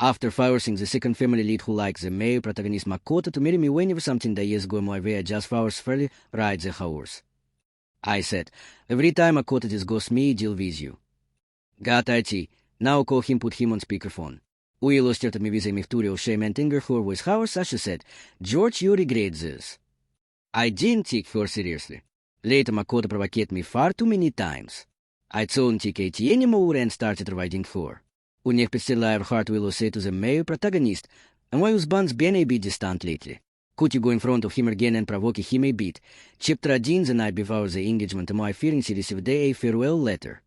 After forcing the second family lead who likes the male protagonist Makoto to marry me whenever something that years ago my way I just forcefully ride the horse. I said, every time Makoto just goes me, deal with you. Got IT. Now call him, put him on speakerphone. Willow stared at me with a mixture of shame and anger her voice. However, Sasha said, George, you regret this. I didn't take her seriously. Later Makoto provoked me far too many times. I don't take it anymore and started avoiding her. У них представляю heart Willow said to the male protagonist, and my husband's been a bit distant lately. Could you go in front of him again and provoke him a bit? Chapter 1 the night before the engagement and my feelings he received a farewell letter.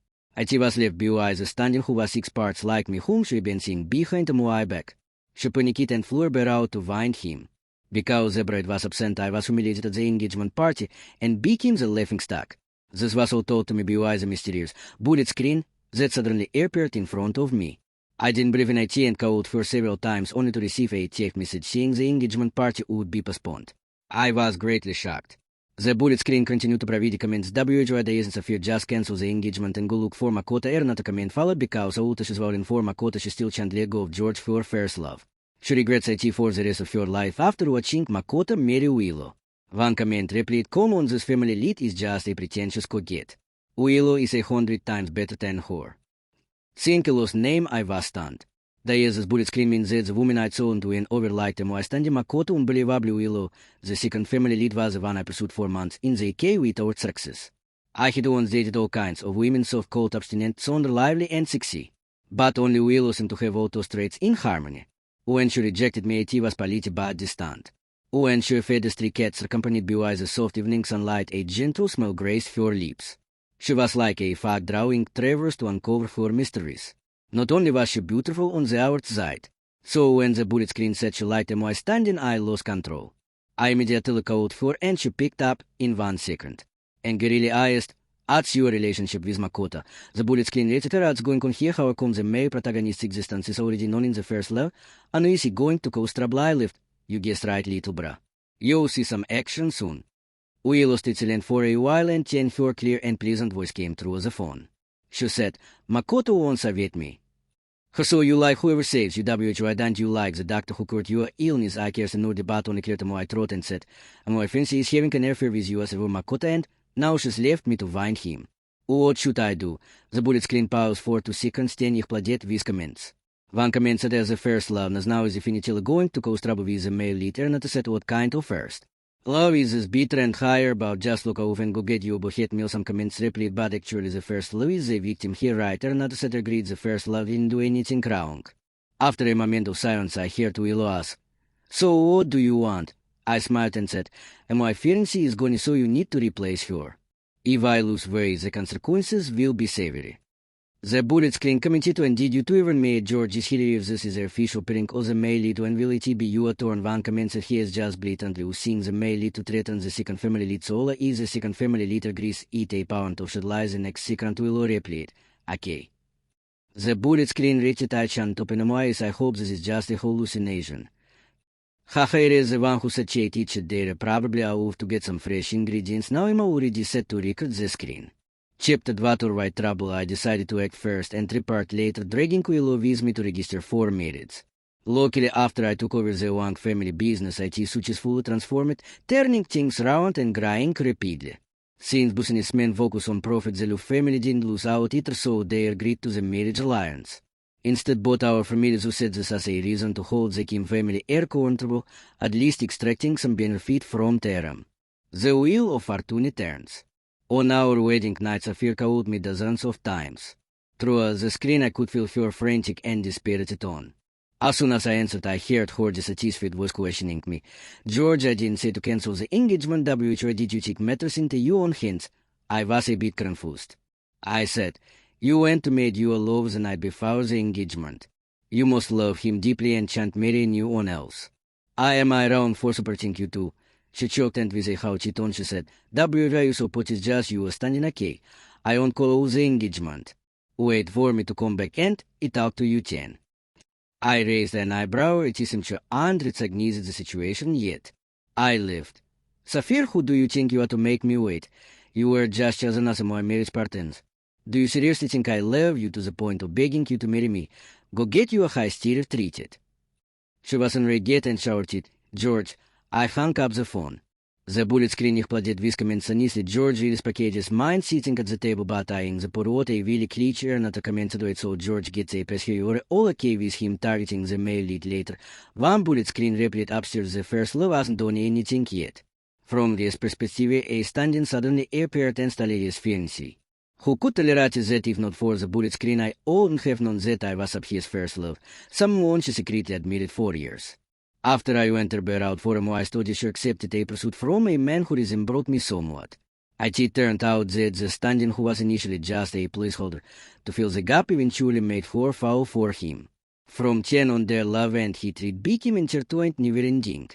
She was left behind the standing who was 6 parts like me whom she had been seeing behind my back. She panicked and flew out to find him. Because the bride was absent I was humiliated at the engagement party and became the laughingstock. This was all told to me behind the mysterious bullet screen that suddenly appeared in front of me. I didn't believe in IT and called her several times only to receive a text message saying the engagement party would be postponed. I was greatly shocked. The bullet screen continued to provide comments WHY the essence of you just cancel the engagement and go look for Makoto not a comment followed because Aulta she's well informed Makoto she still can't let go of George for her first love. She regrets IT for the rest of her life after watching Makoto marry Willow. One comment replied, come on, this family lead is just a pretentious coquette. Willow is 100 times better than her. Seeing Willow's name, I was stunned. This bullet screen means that the woman I saw into an overliked and was standing Makoto unbelievably Willow. The second family lead was the one I pursued for months in the UK without success. I had once dated all kinds of women soft-cold, abstinent, sound lively and sexy. But only Willow seemed to have all those traits in harmony. When she rejected me, it was polite but distant. When she fed the 3 cats accompanied by the soft evening sunlight, a gentle smell graced her lips. She was like a fog drawing traverse to uncover her mysteries. Not only was she beautiful on the outside, so when the bullet screen said she liked my standing, I lost control. I immediately called her and she picked up in 1 second. And really asked, what's your relationship with Makoto? The bullet screen rated her what's going on here, how come the male protagonist's existence is already known in the first love, and is he going to cause trouble I left? You guessed right, little bra. You'll see some action soon. Willow stayed silent for a while and then her clear and pleasant voice came through the phone. She said, Makoto won't save me. So you like whoever saves you, WHY don't you like the doctor who cured your illness? I cares no debate only cleared my throat and said, my fiancé is having an affair with you as ever Makoto and now she's left me to find him. What should I do? The bullet screen paused for 2 seconds, then их плодит with comments. One comment said as the first love, as now is definitively going to cause trouble with the male lead, and not said what kind of first. Love is bitter and higher, but just look over and go get you, but hit me some comments replied, but actually the first love is the victim here, right? And not said agreed the first love didn't do anything wrong. After a moment of silence, I heard Willow ask, so what do you want? I smiled and said, and my fiancé is going so you need to replace her. If I lose weight, the consequences will be severe. The bullet screen commented and did you to even made George is here if this is the official pairing of the male lead and will it be your turn? One comments that he is just blatantly seeing the male lead to threaten the second family lead so is the second family lead agrees eat a pound of shit lies the next second will replay. Okay. The bullet screen reached touch and open my eyes. I hope this is just a hallucination. Haha, it is the one who said she teached there. Probably I'll have to get some fresh ingredients. Now I'm already set to record the screen. Chipped at water white trouble, I decided to act first and report later, dragging Willow with me to register 4 marriages. Luckily, after I took over the Wang family business, IT successfully transformed, turning things around and growing rapidly. Since businessmen focus on profit, the Lu family didn't lose out either, so they agreed to the marriage alliance. Instead, both our families who said this as a reason to hold the Kim family accountable, at least extracting some benefit from them. The wheel of fortune turns. On our wedding night, Safir called me dozens of times. Through the screen, I could feel her frantic and dispirited tone. As soon as I answered, I heard her dissatisfied voice questioning me. George, I didn't say to cancel the engagement. WHY did you take matters into your own hands? I was a bit confused. I said, you went to meet your love the night before the engagement. You must love him deeply and shan't marry anyone else. I am around for supporting you too. She choked and with a haughty tone she said, WHY you so put it just you standing okay. I won't call the engagement. Wait for me to come back and I talk to you then. I raised an eyebrow. It seemed she hadn't recognized the situation yet. I laughed. Safir, who do you think you are to make me wait? You were just chosen as my marriage partners. Do you seriously think I love you to the point of begging you to marry me? Go get you a high steer treated. She was on get and shouted, George, I hung up the phone. The bullet screen их плодит вискамента несли George из packages mine sitting at the table but eyeing the porota a really creature not a commented with so George gets a peshiore all okay with him targeting the male lead later. One bullet screen replied upstairs the first love wasn't done anything yet. From this perspective a standing suddenly appeared and started his fiancé. Who could tolerate that if not for the bullet screen I wouldn't have known that I was up his first love, someone she secretly admitted 4 years. After I went out for a while, I studied she accepted a pursuit from a man who resembled me somewhat. It turned out that the standing who was initially just a placeholder to fill the gap eventually made her fall for him. From then on their love and hatred became intertwined never-ending.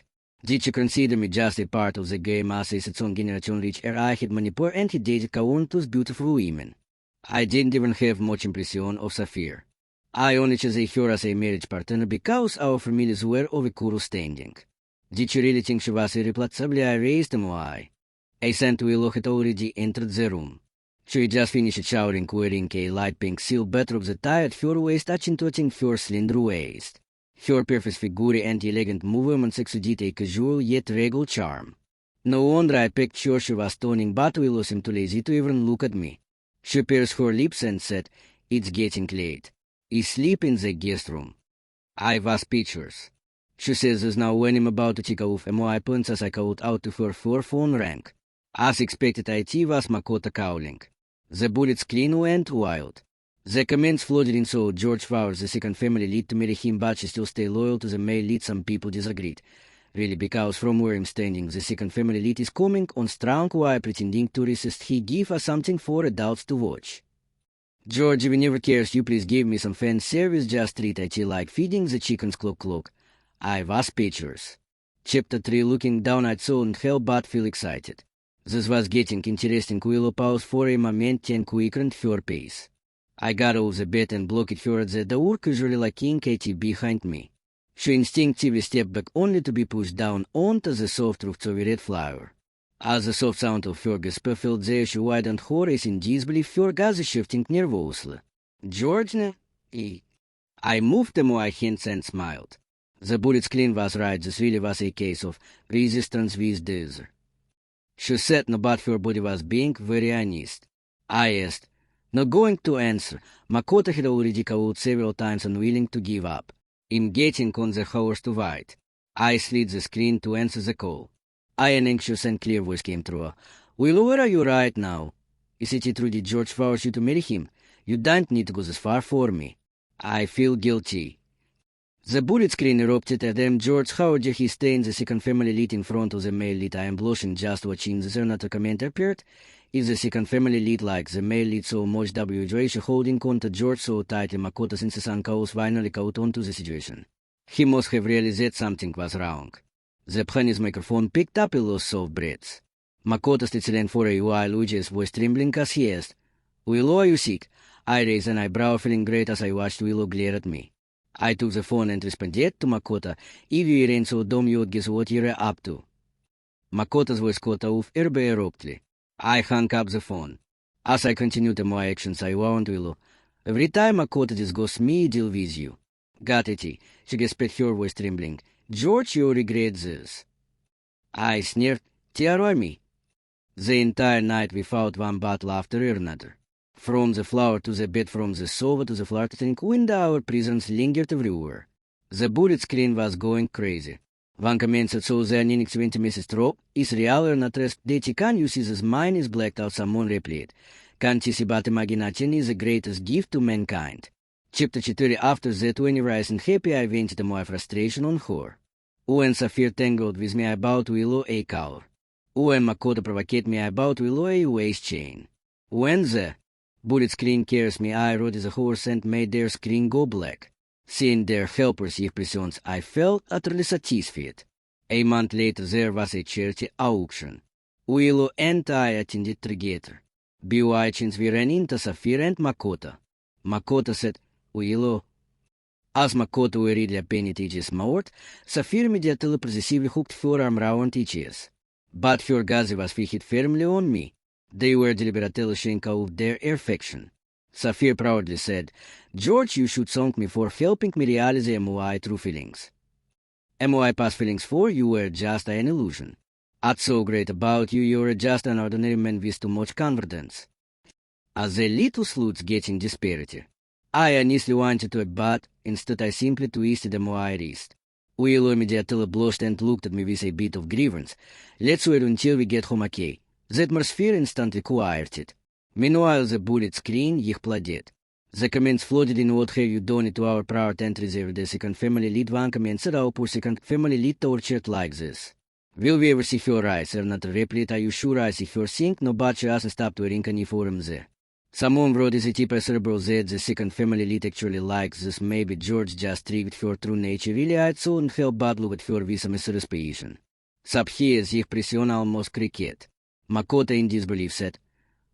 Did she consider me just a part of the game as its own generation reached her I had manipulated and he dated countless beautiful women. I didn't even have much impression of Sapphire. I only chose her as a marriage partner because our families were of equal standing. Did she really think she was irreplaceable? I raised them why. A scent Willow had already entered the room. She had just finished showering wearing a light pink silk bathrobe that tied her waist accentuating her slender waist. Her perfect figure and elegant movements exuded a casual yet regal charm. No wonder I picked sure she was stunning but Willow seemed too lazy to even look at me. She pursed her lips and said, It's getting late. I sleep in the guest room. I was speechless. She says there's now when I'm about to take off and my points as I called out to her for phone rang. As expected it was Makoto calling. The bullet screen went wild. The comments flooded in so George Flowers, the second family lead to marry him but she still stay loyal to the male lead some people disagreed. Really because from where I'm standing the second family lead is coming on strong while pretending to resist he give us something for adults to watch. George, if you never cares, you please give me some fan service, just treat it like feeding the chickens clock. I was speechless. Chapter 3 looking down at soul and hell but feel excited. This was getting interesting. Willow paused for a moment and quickened her pace. I got off the bed and blocked her at the door casually locking Katie behind me. She instinctively stepped back only to be pushed down onto the soft roof of a red flower. As the soft sound of her gasp filled the air, she widened her eyes in disbelief, her gaze shifting nervously. George, I moved to my hands and smiled. The bullet screen was right, this really was a case of resistance with desire. She said no, but her body was being very honest. I asked, not going to answer. Makoto had already called several times unwilling to give up. I'm getting on the hours to wait. I slid the screen to answer the call. An anxious and clear voice came through. Willow, where are you right now? Is it true that George forced you to marry him? You don't need to go this far for me. I feel guilty. The bullet screen erupted at them. George, how did he stay in the second family lead in front of the male lead? I am blushing just watching the not a comment appeared. If the second family lead likes the male lead so much WJ holding on to George so tightly Makoto's incessant calls finally caught on to the situation. He must have realized that something was wrong. The Penny's microphone picked up a low soft breaths. Makoto stayed silent for a while, Uji's voice trembling as he asked, Willow, are you sick? I raised an eyebrow, feeling great as I watched Willow glare at me. I took the phone and responded to Makoto, if you ain't so dumb you would guess what you're up to. Makoto's voice cut off abruptly. I hung up the phone. As I continued my actions, I warned Willow, every time Makoto disgust me, deal with you. Got it, she gasped, her voice trembling. George, you regret this. I sneered, tear me. The entire night we fought one battle after another. From the floor to the bed, from the sofa to the flirting window, our presence lingered everywhere. The bullet screen was going crazy. One commented so the inexpensive Mrs. Trop is real or not rest deti can you see this mine is blacked out, someone replied. Can't you see but imagination is the greatest gift to mankind. Chapter 4 after that when rise and happy I vented my frustration on her. When Sapphire tangled with me about Willow a collar. When Makoto provoked me about Willow a waist chain. When the bullet screen carries me I rode the horse and made their screen go black. Seeing their helpers' expressions I felt utterly satisfied. A month later there was a charity auction. Willow and I attended together. Bewitchings we ran into Sapphire and Makoto. Makoto said, Willow. As Makoto were readily pennied each's mouth, Sapphire immediately possessively hooked her arm round each's. But her gaze was fixed firmly on me. They were deliberately showing off their affection. Sapphire proudly said, George, you should thank me for helping me realize my true feelings. My past feelings for you were just an illusion. What's so great about you, you're just an ordinary man with too much confidence. As a little sleuth getting disparity. I honestly wanted to, but instead I simply twisted my wrist. Willow immediately blushed and looked at me with a bit of grievance. Let's wait until we get home, okay? The atmosphere instantly quieted. Meanwhile, the bullet screen exploded. The comments flooded in what have you done to our prior entries over the second family lead. One comment said our poor second family lead tortured like this. Will we ever see her eyes? Or not replete? Are you sure I see her sink? No, but she hasn't stopped wearing any forum there. Someone wrote as a tip a cerebral Z, the second family lead actually likes this. Maybe George just treated her true nature. Really, I'd so and help bad look at her with some suspicion. Subhere's expression almost cricket. Makoto in disbelief said,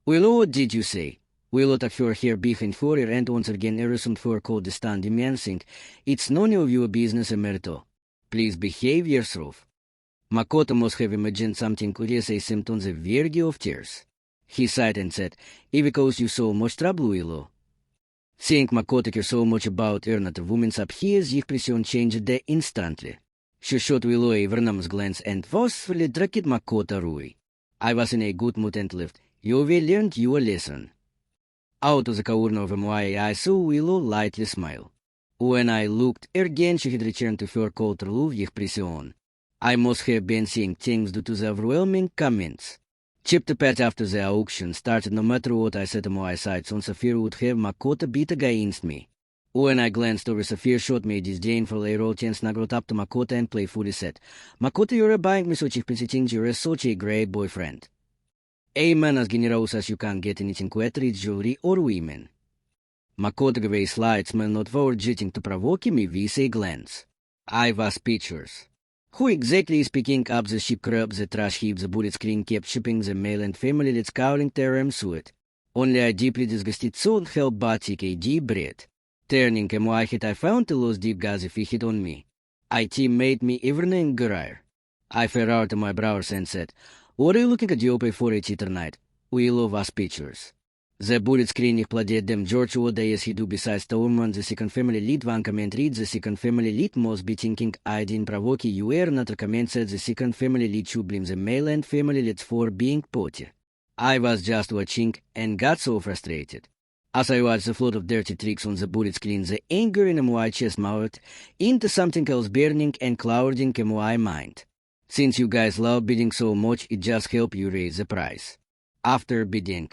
Willow, what did you say? Willow took her hair behind her ear and once again resumed her cold stand immersing. It's none of your business, Emerito. Please behave yourself. Makoto must have imagined something curious, a symptom of verge of tears. He sighed and said, If it caused you so much trouble, Willow. Seeing Makoto care so much about another woman's his expression changed instantly. She shot Willow a venomous glance and forcefully dragged Makoto away. I was in a good mood and left. You will learn your lesson. Out of the corner of my eye, I saw Willow lightly smile. When I looked again, she had returned to her cold love expression. I must have been seeing things due to the overwhelming comments. Chip the patch after the auction started. No matter what I said to my sights on, Saphir would have Makoto beat against me. When I glanced over, Saphir shot me a disdainful arrow and snuggled up to Makoto and playfully said, Makoto, you're buying me such expensive things, you're such a great boyfriend. A man as generous as you can get anything whether it's jewelry or women. Makoto gave a slight smile, not forgetting to provoke me with a glance. I was speechless. Who exactly is picking up the ship crab, the trash heap, the bullet screen kept shipping the mail and family let's cowling terror suit. Only I deeply disgusted couldn't help but take a deep breath. Turning a my head, I found a lost deep gazy hit on me. IT made me even angrier. I fell out of my brows and said, What are you looking at the open for a cheater night? Willow was speechless. The bullet screen exploded them. George, what does he do besides Stormman, the second family lead? One comment read, the second family lead must be thinking I didn't provoke you. Another comment said the second family lead should blame the male and family leads for being potty. I was just watching and got so frustrated. As I watched the flood of dirty tricks on the bullet screen, the anger in my chest melted into something else burning and clouding in my mind. Since you guys love bidding so much, it just helped you raise the price. After bidding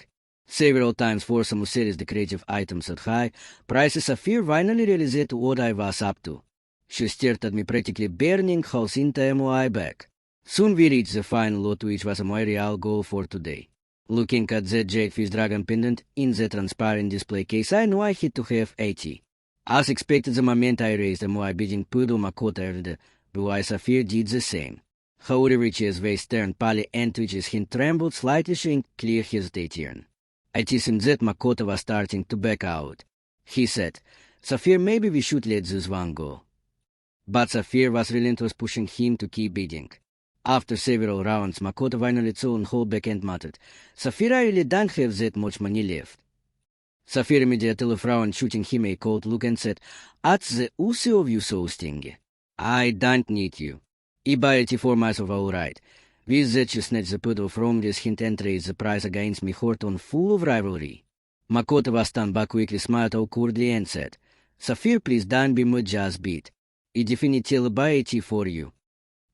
several times for some serious decorative items at high prices, Saphir finally realized what I was up to. She stared at me practically burning holes into my back. Soon we reached the final lot, which was my real goal for today. Looking at that jadefish dragon pendant in the transparent display case, I knew I had to have 80. As expected, the moment I raised my bidding, Pudo Makoto the blue-eyed Saphir did the same. However, his face turned pale and his hand trembled slightly, showing clear hesitation. It seemed that Makoto was starting to back out. He said, Saphir, maybe we should let this one go. But Saphir was relentless, pushing him to keep bidding. After several rounds, Makoto finally saw and hold back and muttered, Saphir, I really don't have that much money left. Saphir immediately frowned, shooting him a cold look and said, What's the use of you so stingy? I don't need you. I buy it for myself all right. With that, she snatched the poodle from his hand and raised the price against me, heart on full of rivalry. Makoto was stunned but quickly smiled awkwardly and said, Saphir, please don't be much just beat. I definitely buy it for you.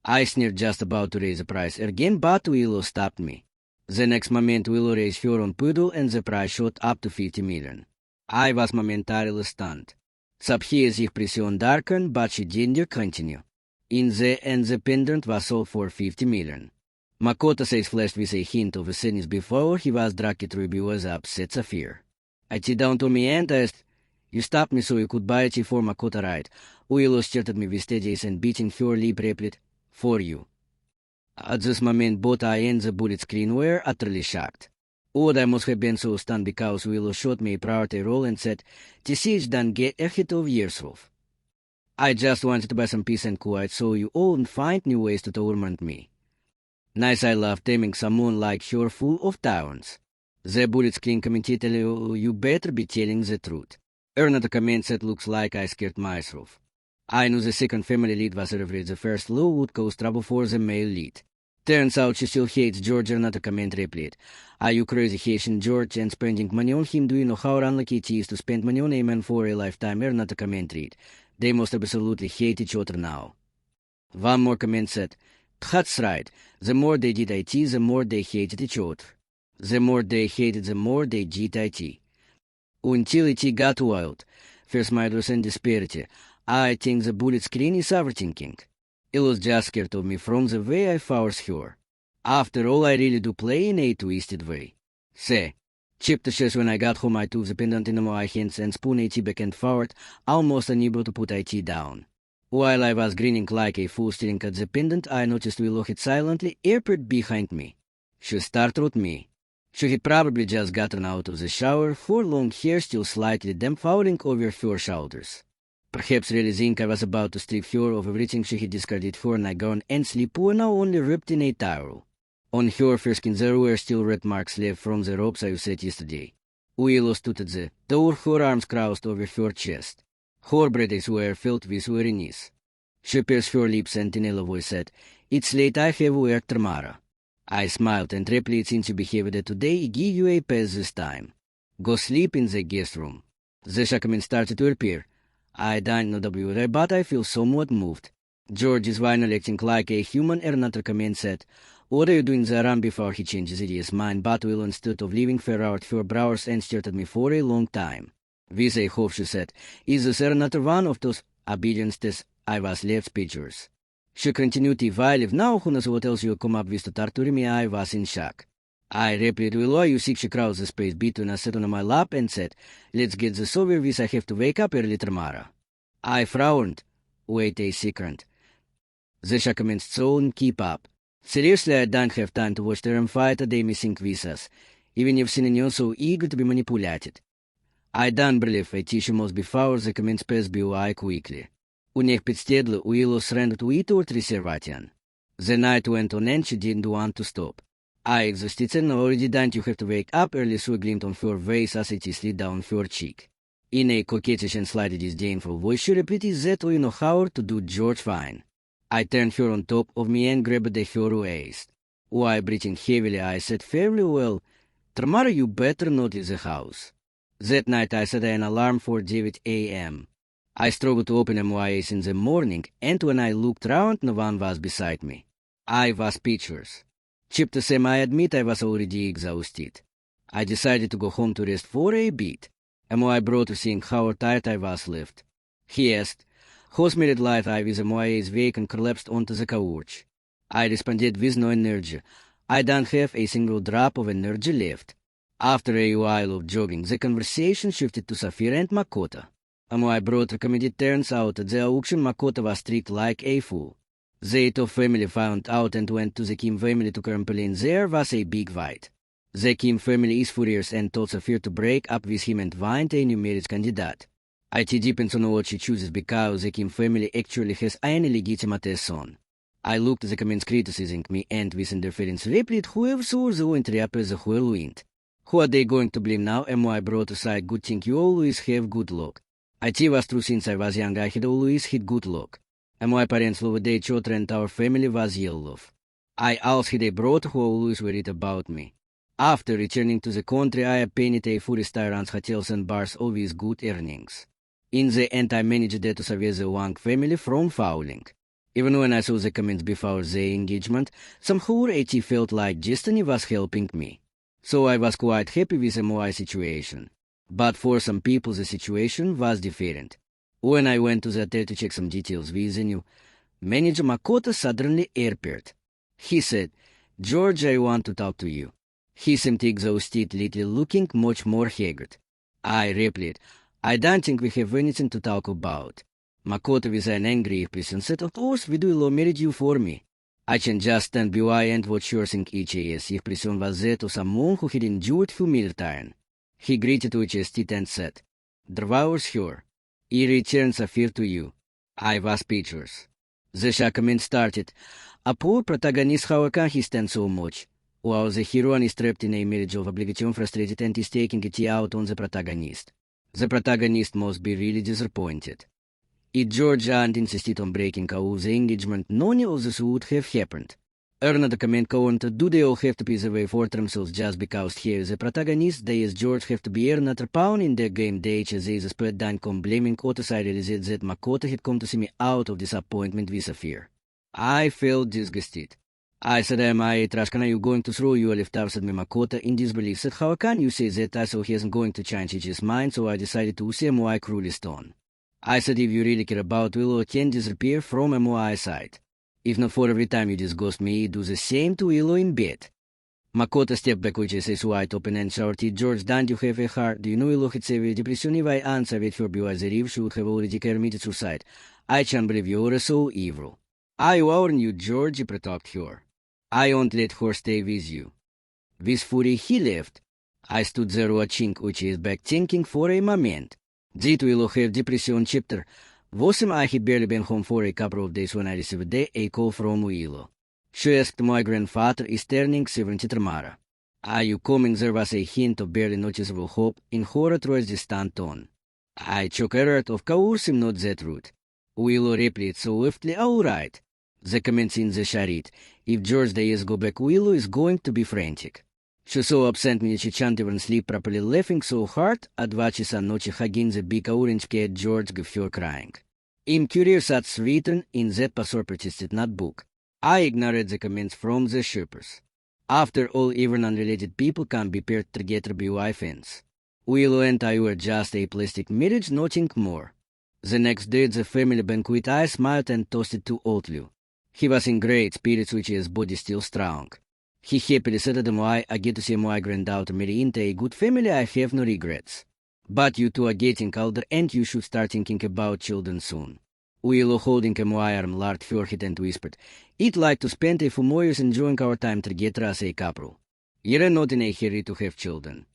I sneered, just about to raise the price again, but Willow stopped me. The next moment, Willow raised her own poodle and the price shot up to 50 million. I was momentarily stunned. Saphir's expression darkened, but she didn't continue. In the end, the pendant was sold for 50 million. Makoto's face flashed with a hint of sadness before he was dragged through was upset Saphir. I sit down to me and asked, You stopped me so you could buy it for Makoto, right? Willow stared at me with steadies and beating her lip replied, For you. At this moment, both I and the bullet screen were utterly shocked. Odd, I must have been so stunned because Willow shot me a priority roll and said, TCH, don't get ahead of yourself. I just wanted to buy some peace and quiet so you all would find new ways to torment me. Nice, I love taming someone like her full of talents. The bullet screen commented, You better be telling the truth. Another comment set looks like I scared myself. I knew the second family lead was revealed the first law would cause trouble for the male lead. Turns out she still hates George. Another comment replied, "Are you crazy hating George and spending money on him? Do you know how unlucky it is to spend money on a man for a lifetime?" Another comment read, "They must absolutely hate each other now." One more comment said, "That's right. The more they did IT, the more they hated each other. The more they hated, the more they did IT. Until it got wild. First my was in disparity. I think the bullet screen is overthinking. It was just scared of me from the way I forced her. After all, I really do play in a twisted way. Say, chip the shoes when I got home I took the pendant in my hands and spun it back and forward, almost unable to put it down. While I was grinning like a fool staring at the pendant, I noticed Willow had silently appeared behind me. She startled me. She had probably just gotten out of the shower, her long hair still slightly damp falling over her shoulders. Perhaps realizing I was about to strip her of everything, she had discarded her nightgown and slipper, now only wrapped in a towel. On her fair skin there were still red marks left from the ropes I used yesterday. Willow stood at the door, her arms crossed over her chest. Her breaths were filled with weariness. She pursed her lips and in a low voice said, "It's late, I have work tomorrow." I smiled and replied, "Since you behaved that today, I give you a pass this time. Go sleep in the guest room." The shakman started to appear. I don't know why, but I feel somewhat moved. George is finally acting like a human. Another comment said, "What are you doing there?" And before he changes his mind, but will instead of leaving far out her brows and stared at me for a long time. With a hope she said, "Is this another one of those obediences?" I was left speechless. She continued, "If I live now, who knows what else you'll come up with to torture me?" I was in shock. I replied, "Willow, you see?" She crossed the space between us, sat on my lap and said, "Let's get this over with. I have to wake up early tomorrow." I frowned. "Wait a second." The shock commenced soon. "Keep up. Seriously, I don't have time to watch them fight. They missing with us. Even if seen so eager to be manipulated. I don't believe a tissue must be foul." The comments passed by quickly. У них підстідли Willow surrendered to it or reservation. The night went on and she didn't want to stop. I exhausted and already don't you have to wake up early, so a glint on her face as it slid down her cheek. In a coquettish and slightly disdainful voice she repeated that you know how to do George fine. I turned her on top of me and grabbed her waist. While breathing heavily I said, "Fairly well, tomorrow you better not leave the house." That night I set an alarm for 8 a.m. I struggled to open my eyes in the morning, and when I looked round, no one was beside me. I was speechless. Chip to say, I admit I was already exhausted. I decided to go home to rest for a bit. I brought to seeing how tired I was left. He asked, "How's married life?" I with my eyes vacant collapsed onto the couch. I responded with no energy. I don't have a single drop of energy left. After a while of jogging, the conversation shifted to Safira and Makoto. My brother recommended turns out at the auction Makoto was treated like a fool. The Ito family found out and went to the Kim family to complain. There was a big fight. The Kim family is furious and told Safir to break up with him and find a new marriage candidate. It depends on what she chooses because the Kim family actually has an illegitimate son. I looked at the comments criticizing me and with interference replied, "Whoever saw the wind reapers the whirlwind. Who are they going to blame now?" My brother said, "Good thing you always have good luck." It was true. Since I was young I had always had good luck. My parents loved each other and our family was yellow. I also had a brother who always worried about me. After returning to the country I painted a few restaurants, hotels and bars, all with good earnings. In the end I managed to save the Wang family from falling. Even when I saw the comments before the engagement, somehow it felt like destiny was helping me. So I was quite happy with my situation. But for some people the situation was different. When I went to the hotel to check some details with the new manager, Makoto suddenly appeared. He said, "George, I want to talk to you." He seemed exhausted, lately looking much more haggard. I replied, "I don't think we have anything to talk about." Makoto with an angry expression said, "Of course we do married you for me. I can just stand by and watch your thing each as." Expression was that of someone who had endured humiliation. He greeted with his teeth and said, "Devours her. He returns a fear to you." I was speechless. The comment started. A poor protagonist, how can he stand so much? While the hero is trapped in a marriage of obligation, frustrated and is taking it out on the protagonist. The protagonist must be really disappointed. If George hadn't insisted on breaking Kaul's engagement, none of this would have happened. Erna comment counter, do they all have to be the way for themselves just because he is the protagonist? They as George have to be another pound in their game. They as spurt down come blaming Kota side realized that Makoto had come to see me out of disappointment with a fear. I felt disgusted. I said, am I trash? Can you going to throw you a lift out at me Makoto in disbelief? Said, how can you say that? I saw he isn't going to change his mind, so I decided to see my cruelly stone. I said, if you really care about Willow, can disappear from my side. If not for every time you disgust me, do the same to Willow in bed. Makoto stepped back with his wide open and shouted, George, don't you have a heart? Do you know Willow had severe depression? If I answer with her because the reef should have already committed suicide. I can't believe you are so evil. I warn you, George, protect her. I won't let her stay with you. With fury he left. I stood there watching which is back thinking for a moment. Did Willow have depression chapter? Wasn't I had barely been home for a couple of days when I received a call from Willow. She asked my grandfather is turning 70 tomorrow. Are you coming? There was a hint of barely noticeable hope in her through distant tone. I shook her out, of course I'm not that rude. Willow replied swiftly, all right. The comments in the charade. If George days go back, Willow is going to be frantic. She so upset me she can't even sleep properly, laughing so hard at 2 часа ночи hugging the big orange cat George gave her crying. I'm curious what's written in that password purchased notebook. I ignored the comments from the shippers. After all, even unrelated people can be paired together by fans. Willow and I were just a plastic marriage, nothing more. The next day at the family banquet I smiled and toasted to Otlu. He was in great spirits, which his body still strong. He happily said to them, I get to see my granddaughter marry into a good family, I have no regrets. But you two are getting older and you should start thinking about children soon. Willow, holding my arm, laughed her head and whispered, I'd like to spend a few more years enjoying our time together as a couple. You're not in a hurry to have children.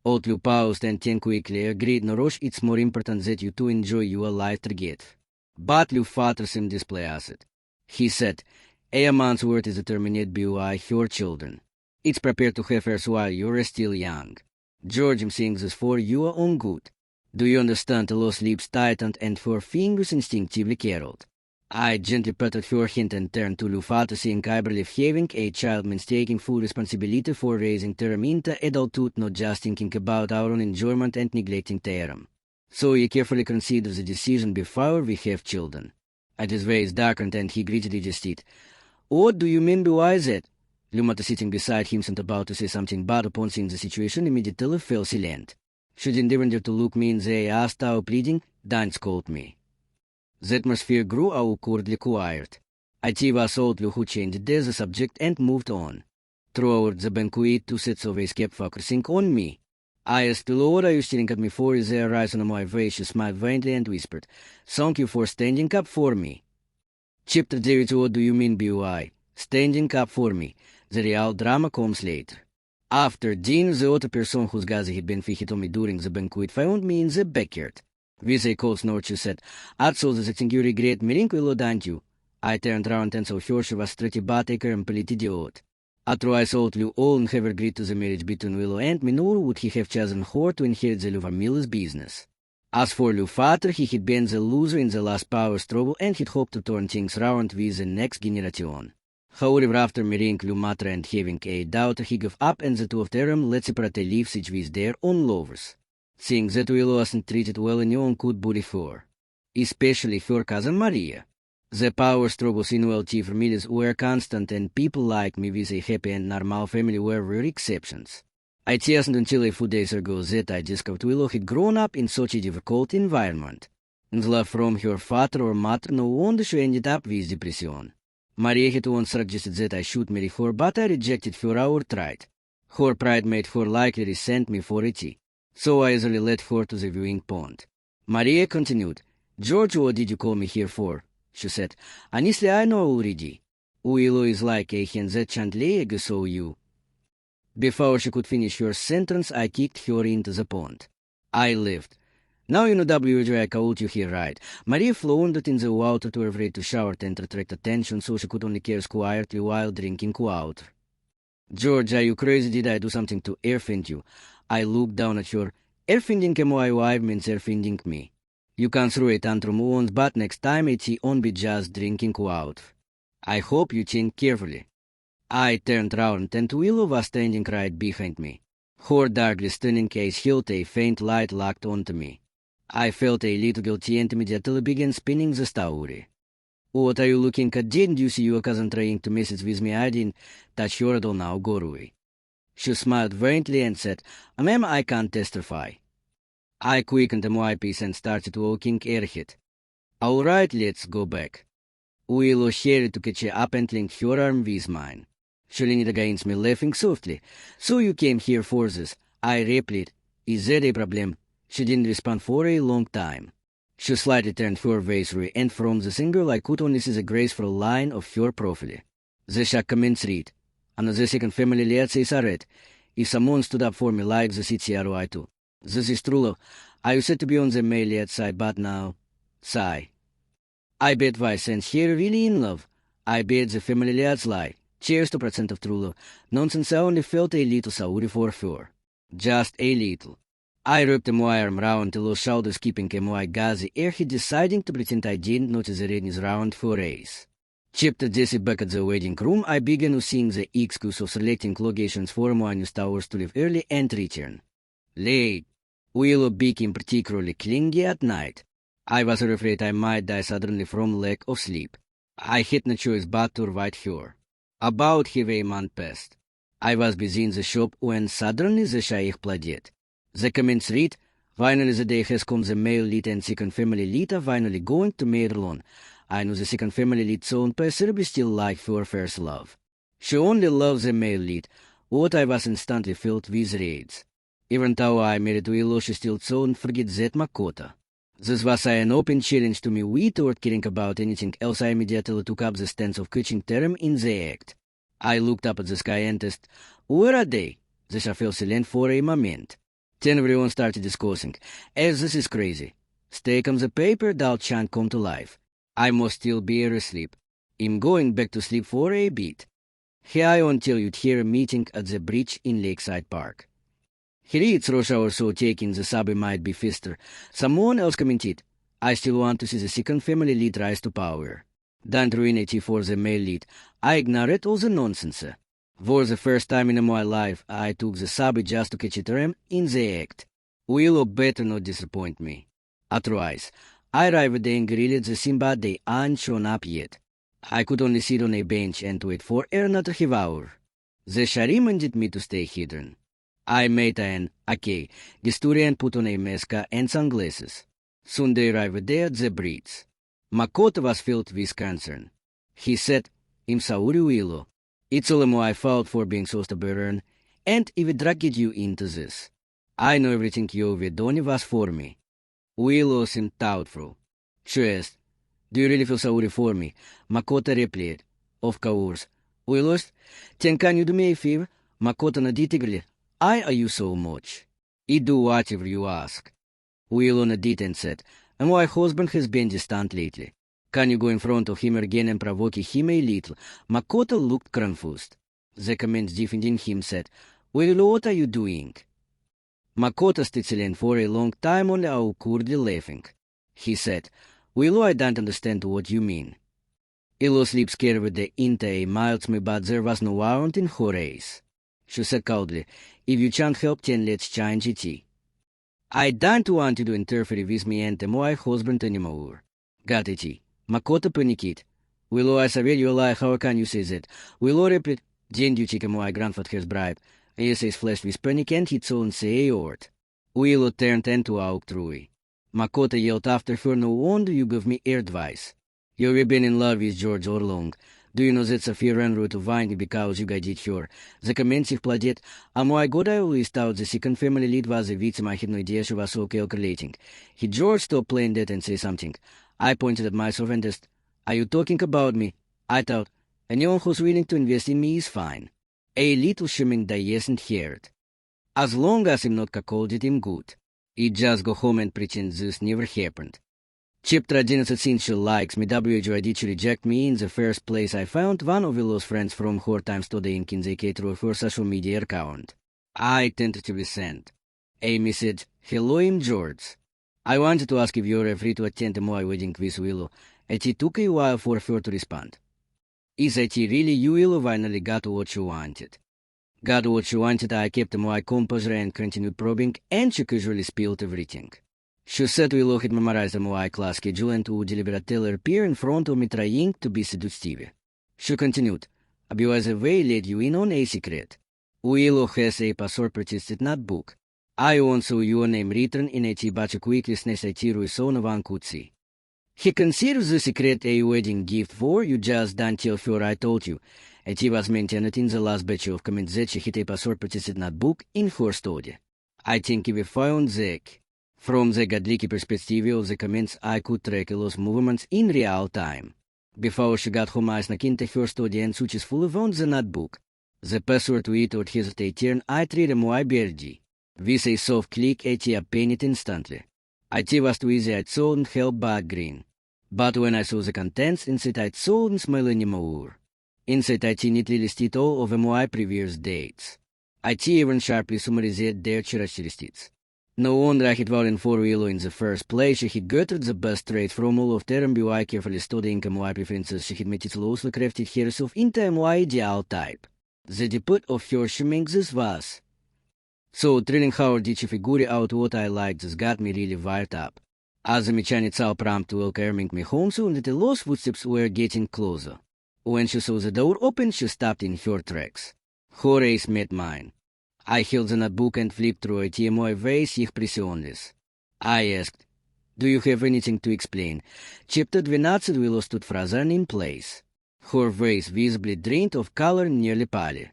Otlu paused and then quickly agreed, no rush, it's more important that you two enjoy your life together. But your father seemed displeased. He said, a man's word is determined by your children. It's prepared to have hers while you're still young. George, I'm saying this for your own good. Do you understand? Lo's lips tightened and her fingers instinctively caroled. I gently patted her hand and turned to Lufata, saying I believe having a child means taking full responsibility for raising them into adulthood, not just thinking about our own enjoyment and neglecting them. So you carefully consider the decision before we have children. At his face darkened and he greedily jested. What do you mean by that? Lumata, sitting beside him, seemed about to say something, but upon seeing the situation immediately fell silent. She endeavored to look me in the eye, style pleading, don't scold me. The atmosphere grew awkwardly quiet. I was Otlu who changed the subject and moved on. Throughout the banquet, 2 sets of eyes kept focusing on me. I asked, Lord, are you staring at me for their eyes on my face? She smiled faintly and whispered, thank you for standing up for me. Chapter 9, what do you mean by standing up for me? The real drama comes later. After dinner, the other person whose gaze had been fixed on me during the banquet found me in the backyard. With a cold snort, she said, I saw the thing you regret marrying Willow, don't you? I turned round and saw her. She was pretty but a complete idiot. After I thought you all have agreed to the marriage between Willow and me, nor would he have chosen her to inherit the family's business. As for Lufather, he had been the loser in the last power struggle and had hoped to turn things round with the next generation. However, after marrying Lumatra and having a daughter, he gave up and the two of them let separately live each with their own lovers. Seeing that Willow wasn't treated well, anyone could bully her, especially her cousin Maria. The power struggles in wealthy families were constant, and people like me with a happy and normal family were rare exceptions. It wasn't until a few days ago that I discovered Willow had grown up in such a difficult environment. And love from her father or mother, no wonder she ended up with depression. Maria had once suggested that I should marry her, but I rejected her outright. Her pride made her likely resent me for it, so I easily led her to the viewing pond. Maria continued, George, what did you call me here for? She said, honestly, I know already. Willow is like a hen that can't lay eggs, so you. Before she could finish her sentence, I kicked her into the pond. I left. Now you know WJ, I called you here, right? Maria floundered in the water, too afraid to shower and attract attention, so she could only curse quietly while drinking water. George, are you crazy? Did I do something to offend you? I looked down at her. Erfinding ke my wife means erfinding me. You can throw it tantrum once, but next time it's on be just drinking out. I hope you think carefully. I turned round and Willow was standing right behind me. Her darkly stunning case held a faint light locked onto me. I felt a little guilty and immediately began spinning the story. What are you looking at? Didn't you see your cousin trying to mess it with me? I didn't touch her at all now, go away. She smiled faintly and said, Ma'am, I can't testify. I quickened my pace and started walking ahead. All right, let's go back. Willow hurried to catch up and linked her arm with mine. She leaned against me, laughing softly. So you came here for this? I replied. Is that a problem? She didn't respond for a long time. She slightly turned her face away, and from the single I could only see the graceful line of her profile. The shock commenced read. And the second family let's say read. If someone stood up for me like the CTRO I too. This is true love. I used to be on the male lead side, but now... Sigh. I bet Vice and here really in love. I bet the family leads lie. Cheers to % of true love. Nonsense, I only felt a little sorry for her. Just a little. I wrapped my arm round the low shoulders, keeping my gazy air, deciding to pretend I didn't notice the redness round her eyes. Chipped Jessie back at the wedding room, I began seeing the excuse of selecting locations for my new towers to leave early and return. Late. Willow became particularly clingy at night. I was afraid I might die suddenly from lack of sleep. I had no choice but to avoid her. About half a month passed. I was busy in the shop when suddenly the shaykh played. The comments read, finally the day has come, the male lead and second family lead are finally going to marry alone. I knew the second family lead's own passer still like her first love. She only loves the male lead, what I was instantly filled with rage. Even though I married Willow, she still couldn't forget that Makoto. This was an open challenge to me. Without caring about anything else, I immediately took up the stance of catching term in the act. I looked up at the sky and asked, where are they? The show fell silent for a moment. Then everyone started discussing, as this is crazy. Stake on the paper, thou shan't come to life. I must still be asleep. I'm going back to sleep for a bit. Here I until you'd hear a meeting at the bridge in Lakeside Park. Here it's rush hour, so taking the subway might be faster. Someone else commented, I still want to see the second family lead rise to power. Don't ruin it for the male lead. I ignored all the nonsense. For the first time in my life, I took the subway just to catch a tram in the act. Willow better not disappoint me. Otherwise, I arrived and grilled the scene, but they aren't shown up yet. I could only sit on a bench and wait for another half hour. The shari reminded me to stay hidden. I made an gesture and put on a mask and sunglasses. Soon they arrived there at the bridge. Makoto was filled with concern. He said, I'm sorry, Willow. It's all my fault for being so stubborn, and if it dragged you into this. I know everything you've done was for me. Willow seemed doubtful. She asked, do you really feel sorry for me? Makoto replied, of course. Willow asked, then can you do me a favor? Makoto nodded eagerly. I owe you so much. I do whatever you ask. Willow nodded and said, and my husband has been distant lately. Can you go in front of him again and provoke him a little? Makoto looked confused. The comments defending him said, Willow, what are you doing? Makoto stood silent for a long time, only awkwardly laughing. He said, Willow, I don't understand what you mean. Willow's lips curved into a mild smile, but there was no warmth in her eyes. She said coldly, if you can't help, then let's change it. I don't want you to interfere with me and my husband anymore. Got it? Makoto panicked. Willow, I swear you lie, how can you say that? Willow replied, didn't you check my grandfather has bribe? His face flashed with panic and he couldn't say a word. Willow turned and walked through. Makoto yelled after her, no wonder you give me advice. You've been in love with George all along. Do you know that's a fair and root of wine because you guided her? The comments played, my God, I always thought the second family lead was a victim. I had no idea she was so calculating. He George stopped playing that and say something. I pointed at myself and asked, are you talking about me? I thought, anyone who's willing to invest in me is fine. A little shimming that isn't heard. As long as I'm not cuckolded, I'm good. He just go home and pretend this never happened. Chapter 11 since she likes me, WHYD to reject me in the first place. I found one of Willow's friends from her time studying in the caterer of her social media account. I tentatively sent. Amy said, "Hello, I'm George. I wanted to ask if you're free to attend my wedding quiz, Willow. It took a while for her to respond. Is it really you, Willow? Finally got what you wanted. Got what you wanted. I kept my composure and continued probing, and she casually spilled everything. She said Willow had memorized my class schedule and would deliberately appear in front of me trying to be seductive. She continued, "I was away, let you in on a secret. Willow has a password purchased notebook. I want saw your name written in a batch quickly snatched so no one could see. He considers the secret a wedding gift for you, just don't tell her I told you." And he was mentioned in the last batch of comments that she hid a password purchased notebook in her study. I think we found that. From the godlike perspective of the comments, I could track those movements in real time. Before she got home, I snuck into her study and successfully found the notebook. The password to it would hesitate turn, I treated my birdie. With a soft click, I opened it instantly. It was too easy, I saw and held back green. But when I saw the contents, inside I saw and smelled anymore. Inside I neatly listed all of my previous dates. I even sharply summarized their characteristics. No wonder I had fallen for Willow in the first place. She had gathered the best traits from all of them by carefully studying my preferences. She had meticulously crafted herself into my ideal type. The depth of her schminks was so thrilling. How did she figure out what I liked? This got me really wired up. As the mechanical prompt welcoming me home soon, the lost footsteps were getting closer. When she saw the door open, she stopped in her tracks. Her eyes met mine. I held the notebook and flipped through it in my face expressionless. I asked, "Do you have anything to explain?" Chapter 12 Willow stood frozen in place. Her face visibly drained of color, nearly pale.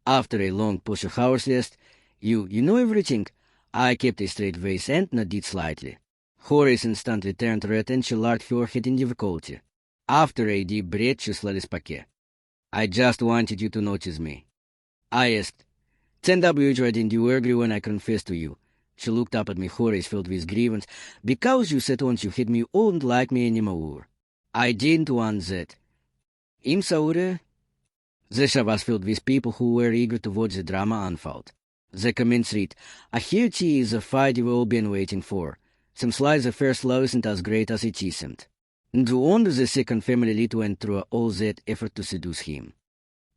After a long push of hours asked, You know everything?" I kept a straight face and nodded slightly. Her eyes instantly turned red and she lowered her head in difficulty. After a deep breath, she slowly spoke. "I just wanted you to notice me." I asked, "Then why didn't you agree when I confessed to you?" She looked up at me, her eyes filled with grievance. "Because you said once you hit me, you wouldn't like me anymore." "I didn't want that." "I'm sorry." The show was filled with people who were eager to watch the drama unfold. The comments read, "I hear tea is the fight you've all been waiting for. Seems like the first love isn't as great as it seemed. No wonder the second family lead went through all that effort to seduce him."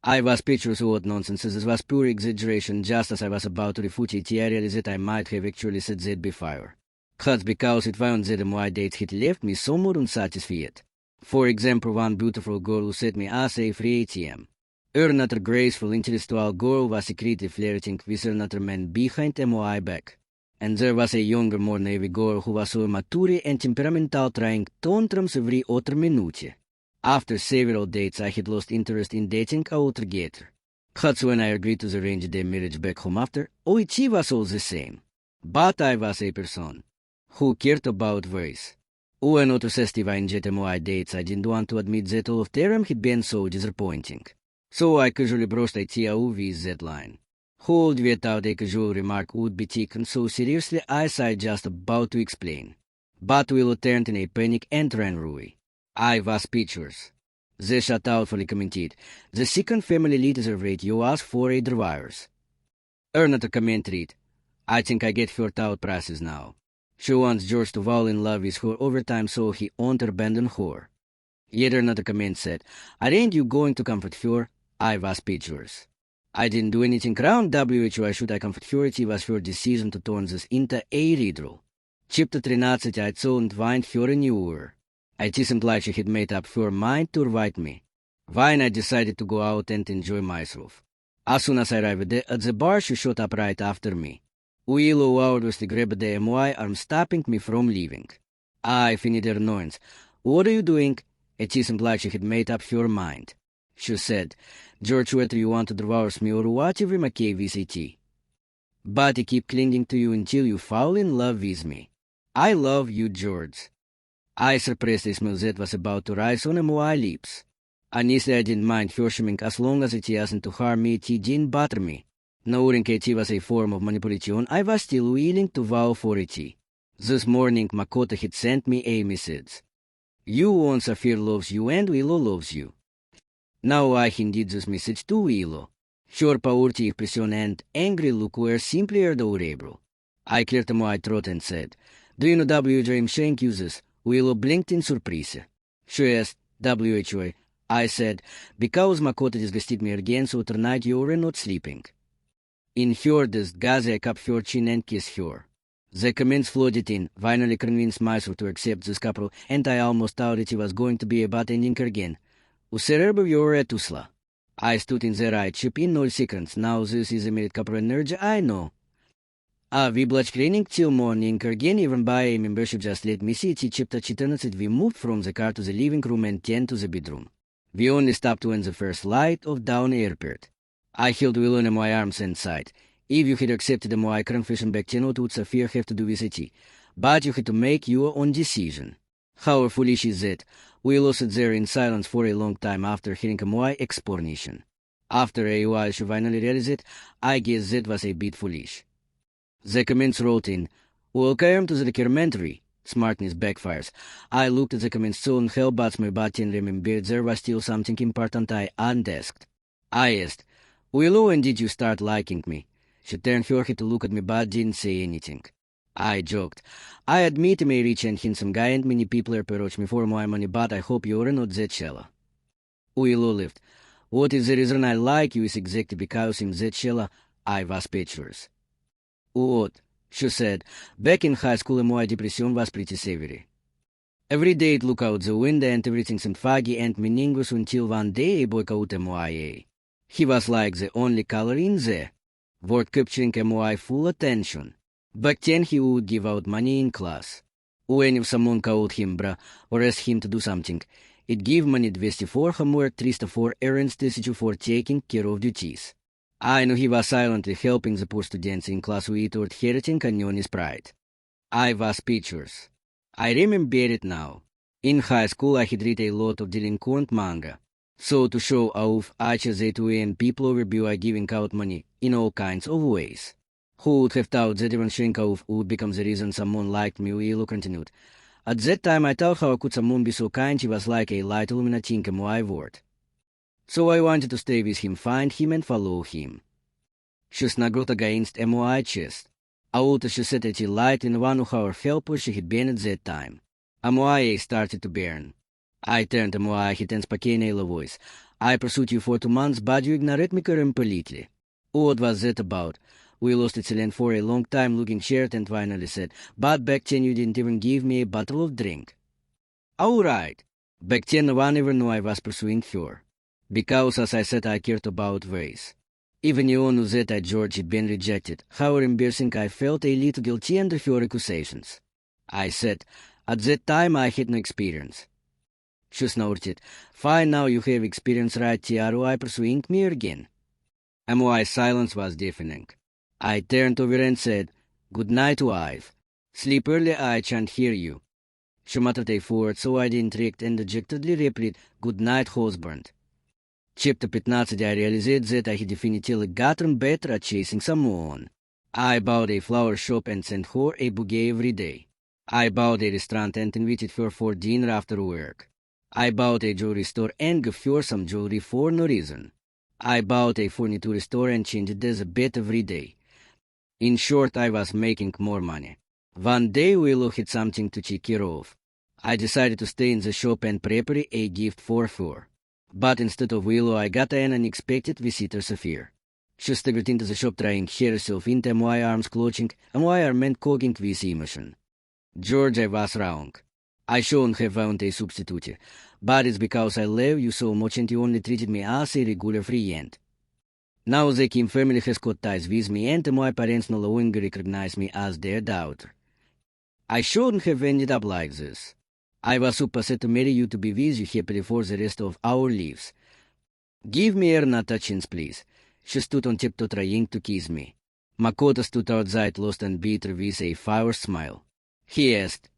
I was speechless of what nonsense. This was pure exaggeration. Just as I was about to refute it, I realized that I might have actually said that before. That's because it found that my dates had left me somewhat unsatisfied. For example, one beautiful girl who set me as a free ATM. Another graceful, intellectual girl was secretly flirting with another man behind my back. And there was a younger, more naive girl who was so immature and temperamental, trying tantrums every other minute. After several dates, I had lost interest in dating altogether. That's when I agreed to arrange their marriage back home after. It was all the same. But I was a person who cared about ways. When autosuggestive I enjoyed my dates, I didn't want to admit that all of them had been so disappointing. So I casually brushed it with that line. Hold without a casual remark would be taken so seriously as I just about to explain. But Willow turned in a panic and ran away. I was speechless. The shut outfully commented, "The second family leader rate you asked for $8 drivers." Another comment read, "I think I get her out prices now. She wants George to fall in love with her over time so he won't abandon her." Yet another comment said, "Aren't you going to comfort her?" I was speechless. I didn't do anything wrong. Why should I comfort her? It was her decision to turn this into a riddle. Chapter 13 I saw and find her a newer. It seemed like she had made up her mind to invite me. When I decided to go out and enjoy myself. As soon as I arrived at the bar, she shot up right after me. Willow obviously grabbed the MY arm, stopping me from leaving. I finished her annoyance. "What are you doing?" It seemed like she had made up her mind. She said, "George, whether you want to divorce me or whatever my case it. But I keep clinging to you until you fall in love with me. I love you, George." I suppressed a smile that was about to rise on my lips. Honestly, I didn't mind her shaming as long as it wasn't to harm me. It didn't bother me. Knowing it was a form of manipulation, I was still willing to vow for it. This morning, Makoto had sent me a message. "You want Saphir loves you and Willow loves you." Now I handed this message to Willow. Her poverty expression and angry look were simply adorable. I cleared my throat and said, "Do you know W.J. Shank uses? Willow blinked in surprise. She asked, "W.H.O.?" I said, "Because Makota disgusted me again, so tonight you're not sleeping." In her disgust, I cupped her chin and kissed her. The comments flooded in, finally convinced myself to accept this couple, and I almost thought it was going to be about ending again. U cerebru you're tusla. I stood in the right ship in 0 seconds. Now this is a minute couple energy, I know. We blood training till morning again, even by a membership just let me see it. Chapter 14, we moved from the car to the living room and 10 to the bedroom. We only stopped when the first light of dawn appeared. I held Willow in my arms and sighed. If you had accepted my confession back then, what would Sophia have to do with it? But you had to make your own decision. How foolish is that? Willow sat there in silence for a long time after hearing my explanation. After a while she finally realized it. I guess that was a bit foolish. The comments wrote in, "Welcome to the documentary." Smartness backfires. I looked at the comments so and hell but my body and remembered there was still something important I unasked. I asked, "Willow, when did you start liking me?" She turned her head to look at me but didn't say anything. I joked, "I admit I'm a rich and handsome guy and many people approach me for my money, but I hope you're not that shallow." Willow laughed. "What is the reason I like you is exactly because I'm that shallow." I was speechless. "What?" she said. "Back in high school my depression was pretty severe. Every day I'd look out the window and everything seemed foggy and meaningless until one day a boy called MYA. He was like the only color in there, worth capturing my full attention. Back then he would give out money in class. When if someone called him bra or asked him to do something, he'd give money 200 for homework, 300 for errands, 1000 for taking care of duties. I knew he was silently helping the poor students in class without hurting anyone's pride. I was speechless. I remember it now. In high school I had read a lot of delinquent manga. So to show off, I chose that when people were by giving out money in all kinds of ways. Who would have thought that even showing off would become the reason someone liked me? Willow continued. At that time I thought how could someone be so kind. He was like a light illuminating my world. So I wanted to stay with him, find him and follow him. She snuggled against my chest. Out she sat at the light in one of our helpers she had been at that time. MYA started to burn. I turned to MYA, he turned spokojnej voice. "I pursued you for 2 months, but you ignored me completely." What was that about? We lost its land for a long time, looking shared and finally said, "But back then you didn't even give me a bottle of drink." All right. Back then no one ever knew I was pursuing her. Because, as I said, I cared about ways. Even you knew that George had been rejected. How embarrassing I felt, a little guilty under her accusations. I said, "At that time I had no experience." She snorted. "Fine, now you have experience, right? Are pursuing me again?" My silence was deafening. I turned over and said, "Good night, wife. Sleep early, I can't hear you." She muttered a word, so I didn't react and dejectedly replied, "Good night, husband." Chapter 15 I realized that I had definitively gotten better at chasing someone. I bought a flower shop and sent her a bouquet every day. I bought a restaurant and invited her for dinner after work. I bought a jewelry store and gave her some jewelry for no reason. I bought a furniture store and changed the bed every day. In short, I was making more money. One day Willow had something to take care of. I decided to stay in the shop and prepare a gift for her. But instead of Willow, I got an unexpected visitor, Sophia. She staggered into the shop trying herself into my arms clutching and my arm and cogging with emotion. George, I was wrong. I shouldn't have found a substitute, but it's because I love you so much and you only treated me as a regular friend. Now the Kim family has cut ties with me and my parents no longer recognize me as their daughter. I shouldn't have ended up like this. I was supposed to marry you to be with you happily for the rest of our lives. Give me not a chance, please. She stood on tiptoe trying to kiss me. Makoto stood outside lost and bitter with a fire smile. He asked,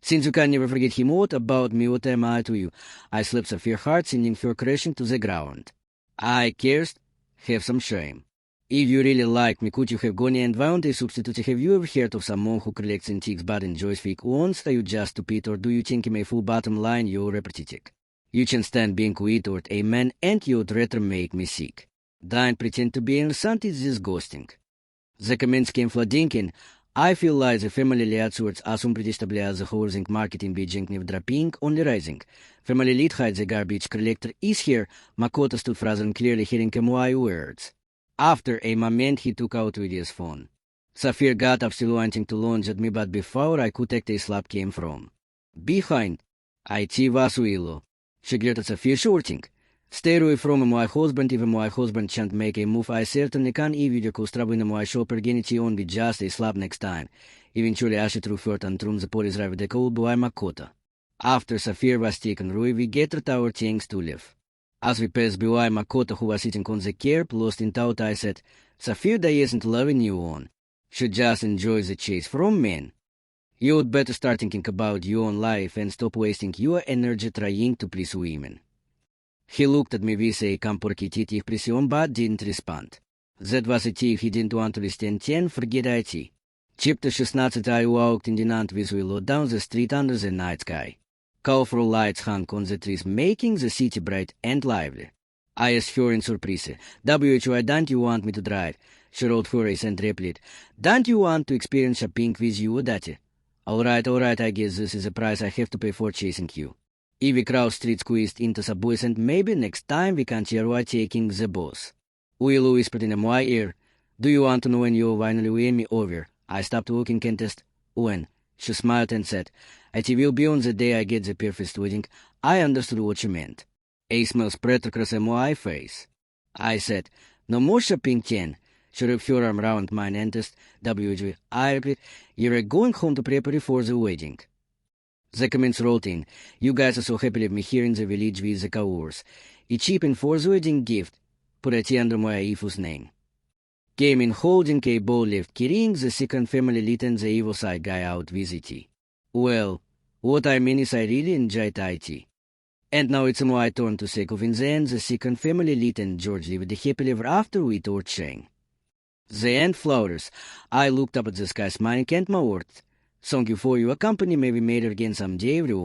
"Since you can never forget him, what about me? What am I to you?" I slapped Sophia's heart, sending her crashing to the ground. I cursed. Have some shame. If you really liked me, could you have gone and found a substitute? Have you ever heard of someone who collects antiques but enjoys fake ones? Are you just stupid, or do you think him a full bottom line? You're apathetic. You can stand being without a man, and you'd rather make me sick. Don't pretend to be innocent, it's disgusting. The comments came flooding in. I feel like the family leadswords asum predistablia the housing marketing beijing в dropping only rising. Family lead hides the garbage collector is here. Makoto stood frozen, clearly hearing my words. After a moment he took out with his phone. Safir got up still wanting to launch at me, but before I could take a slap came from behind. IT Vasuilo. She greeted Safir shorting. Stay away from my husband. If my husband shan't make a move, I certainly can. If you could trouble in my shop organity on with just a slap next time. Eventually I should through and through the police drive the cold boy Makoto. After Safir was taken away, we gathered our things to leave. As we passed by Makoto, who was sitting on the curb, lost in thought, I said, Safir, they isn't loving you on. Should just enjoy the chase from men. You'd better start thinking about your own life and stop wasting your energy trying to please women. He looked at me with a complicated expression but didn't respond. That was it. If he didn't want to listen 10, forget it. Chapter 16. I walked in the night with Willow down the street under the night sky. Colorful lights hung on the trees, making the city bright and lively. I asked her in surprise, why don't you want me to drive? She rolled her eyes and replied, don't you want to experience shopping with you, Daddy? Alright, I guess this is the price I have to pay for chasing you. If we cross street squeezed into subways and maybe next time we can cheer while taking the bus. Willow whispered in my ear, do you want to know when you finally win me over? I stopped walking and asked, when? She smiled and said, it will be on the day I get the perfect wedding. I understood what you meant. A smile spread across my face. I said, no more shopping, Chen. She wrapped her arm around mine and asked, WG, I repeat, you're going home to prepare for the wedding. The comments rolled in. You guys are so happy to have me here in the village with the cows. It's cheap and for the wedding gift. Put it under my Ifu's name. Came in holding a bowl left, carrying the second family lit and the evil side guy out with it. Well, what I mean is I really enjoyed it. And now it's my turn to say of in the end the second family lit and George lived happily ever after with our chain. The end flowers. I looked up at the sky smiling and my words. Thank you for your company. Maybe made it again someday, everyone.